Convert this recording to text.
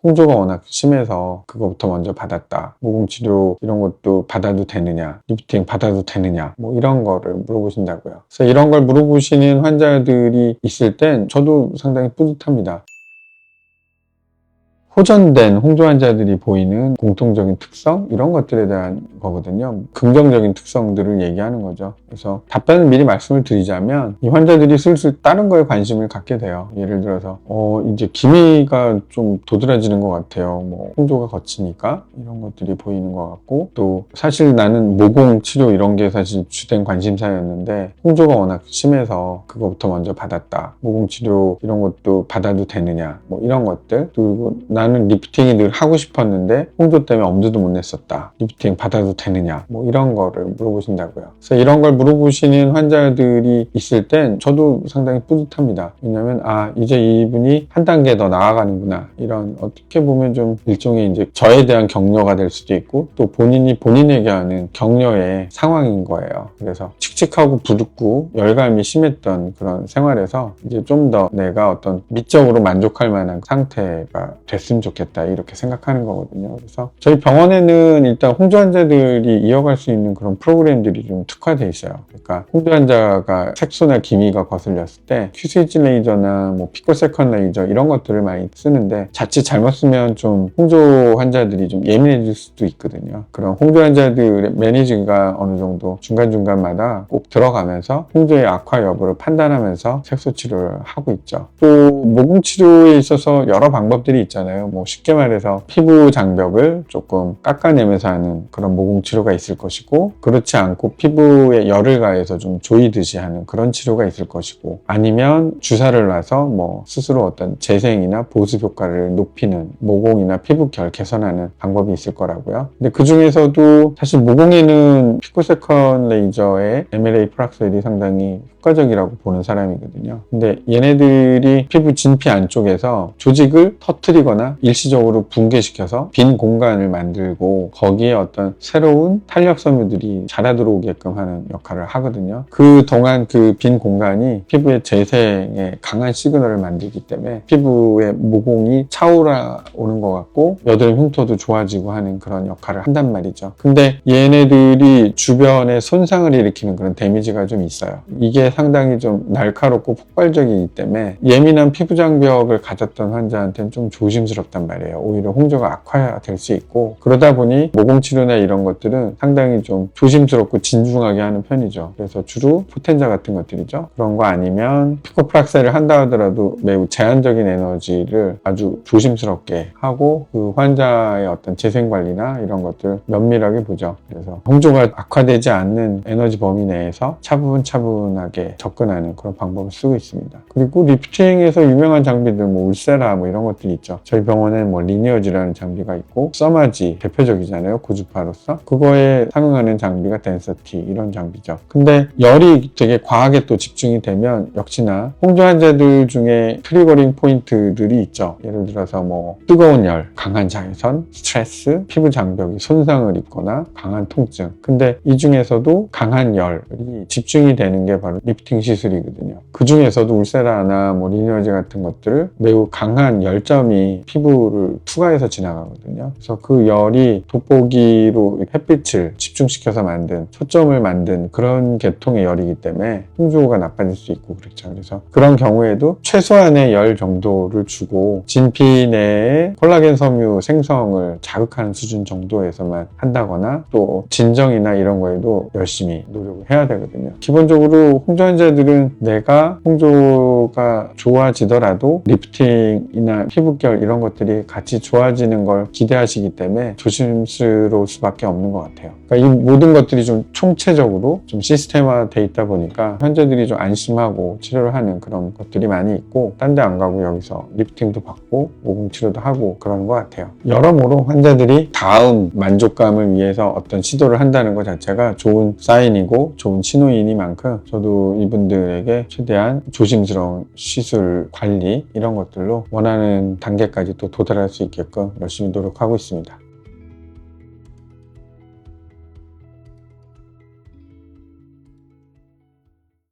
홍조가 워낙 심해서 그거부터 먼저 받았다. 모공치료 이런 것도 받아도 되느냐, 리프팅 받아도 되느냐, 뭐 이런 거를 물어보신다고요. 그래서 이런 걸 물어보시는 환자들이 있을 땐 저도 상당히 뿌듯합니다. 호전된 홍조 환자들이 보이는 공통적인 특성 이런 것들에 대한 거거든요. 긍정적인 특성들을 얘기하는 거죠. 그래서 답변을 미리 말씀을 드리자면 이 환자들이 슬슬 다른 거에 관심을 갖게 돼요. 예를 들어서 이제 기미가 좀 도드라지는 것 같아요. 뭐 홍조가 거치니까 이런 것들이 보이는 것 같고, 또 사실 나는 모공 치료 이런 게 사실 주된 관심사였는데 홍조가 워낙 심해서 그거부터 먼저 받았다. 모공 치료 이런 것도 받아도 되느냐, 뭐 이런 것들. 그리고 나는 리프팅이 늘 하고 싶었는데 홍조 때문에 엄두도 못 냈었다. 리프팅 받아도 되느냐, 뭐 이런 거를 물어보신다고요. 그래서 이런 걸 물어보시는 환자들이 있을 땐 저도 상당히 뿌듯합니다. 왜냐면 이제 이분이 한 단계 더 나아가는구나, 이런 어떻게 보면 좀 일종의 이제 저에 대한 격려가 될 수도 있고, 또 본인이 본인에게 하는 격려의 상황인 거예요. 그래서 칙칙하고 부럽고 열감이 심했던 그런 생활에서 이제 좀 더 내가 어떤 미적으로 만족할 만한 상태가 됐으면 좋겠다, 이렇게 생각하는 거거든요. 그래서 저희 병원에는 일단 홍조 환자들이 이어갈 수 있는 그런 프로그램들이 좀 특화되어 있어요. 그러니까 홍조 환자가 색소나 기미가 거슬렸을 때 큐스위치 레이저나 뭐 피코세컨 레이저 이런 것들을 많이 쓰는데, 자칫 잘못 쓰면 좀 홍조 환자들이 좀 예민해질 수도 있거든요. 그런 홍조 환자들의 매니징가 어느 정도 중간중간마다 꼭 들어가면서 홍조의 악화 여부를 판단하면서 색소 치료를 하고 있죠. 또 모공 치료에 있어서 여러 방법들이 있잖아요. 뭐 쉽게 말해서 피부 장벽을 조금 깎아내면서 하는 그런 모공 치료가 있을 것이고, 그렇지 않고 피부에 열을 가해서 좀 조이듯이 하는 그런 치료가 있을 것이고, 아니면 주사를 놔서 뭐 스스로 어떤 재생이나 보습 효과를 높이는 모공이나 피부결 개선하는 방법이 있을 거라고요. 근데 그 중에서도 사실 모공에는 피코세컨 레이저의 MLA 프락셀이 상당히 효과적이라고 보는 사람이거든요. 근데 얘네들이 피부 진피 안쪽에서 조직을 터트리거나 일시적으로 붕괴시켜서 빈 공간을 만들고 거기에 어떤 새로운 탄력 섬유들이 자라 들어오게끔 하는 역할을 하거든요. 그 동안 그 빈 공간이 피부의 재생에 강한 시그널을 만들기 때문에 피부의 모공이 차오르는 것 같고 여드름 흉터도 좋아지고 하는 그런 역할을 한단 말이죠. 근데 얘네들이 주변에 손상을 일으키는 그런 데미지가 좀 있어요. 이게 상당히 좀 날카롭고 폭발적이기 때문에 예민한 피부 장벽을 가졌던 환자한테는 좀 조심스럽단 말이에요. 오히려 홍조가 악화될 수 있고, 그러다 보니 모공 치료나 이런 것들은 상당히 좀 조심스럽고 진중하게 하는 편이죠. 그래서 주로 포텐자 같은 것들이죠. 그런 거 아니면 피코프락셀을 한다 하더라도 매우 제한적인 에너지를 아주 조심스럽게 하고 그 환자의 어떤 재생 관리나 이런 것들을 면밀하게 보죠. 그래서 홍조가 악화되지 않는 에너지 범위 내에서 차분차분하게 접근하는 그런 방법을 쓰고 있습니다. 그리고 리프팅에서 유명한 장비들 뭐 울세라 뭐 이런 것들이 있죠. 저희 병원에는 뭐 리니어지라는 장비가 있고, 써마지 대표적이잖아요, 고주파로서. 그거에 상응하는 장비가 덴서티 이런 장비죠. 근데 열이 되게 과하게 또 집중이 되면 역시나 홍조 환자들 중에 트리거링 포인트들이 있죠. 예를 들어서 뭐 뜨거운 열, 강한 자외선, 스트레스, 피부 장벽이 손상을 입거나 강한 통증. 근데 이 중에서도 강한 열이 집중이 되는 게 바로 리프팅 시술이거든요. 그 중에서도 울세라나 뭐 리니어지 같은 것들을 매우 강한 열점이 피부를 투과해서 지나가거든요. 그래서 그 열이 돋보기로 햇빛을 집중시켜서 만든, 초점을 만든 그런 계통의 열이기 때문에 홍조가 나빠질 수 있고 그렇죠. 그래서 그런 경우에도 최소한의 열 정도를 주고 진피 내에 콜라겐 섬유 생성을 자극하는 수준 정도에서만 한다거나, 또 진정이나 이런 거에도 열심히 노력을 해야 되거든요. 기본적으로 홍조 환자들은 내가 홍조가 좋아지더라도 리프팅이나 피부결 이런 것들이 같이 좋아지는 걸 기대하시기 때문에 조심스러울 수밖에 없는 것 같아요. 그러니까 이 모든 것들이 좀 총체적으로 좀 시스템화 돼 있다 보니까 환자들이 좀 안심하고 치료를 하는 그런 것들이 많이 있고, 딴 데 안 가고 여기서 리프팅도 받고 모공 치료도 하고 그러는 것 같아요. 여러모로 환자들이 다음 만족감을 위해서 어떤 시도를 한다는 것 자체가 좋은 사인이고 좋은 신호이니만큼 저도 이분들에게 최대한 조심스러운 시술 관리 이런 것들로 원하는 단계까지 또 도달할 수 있게끔 열심히 노력하고 있습니다.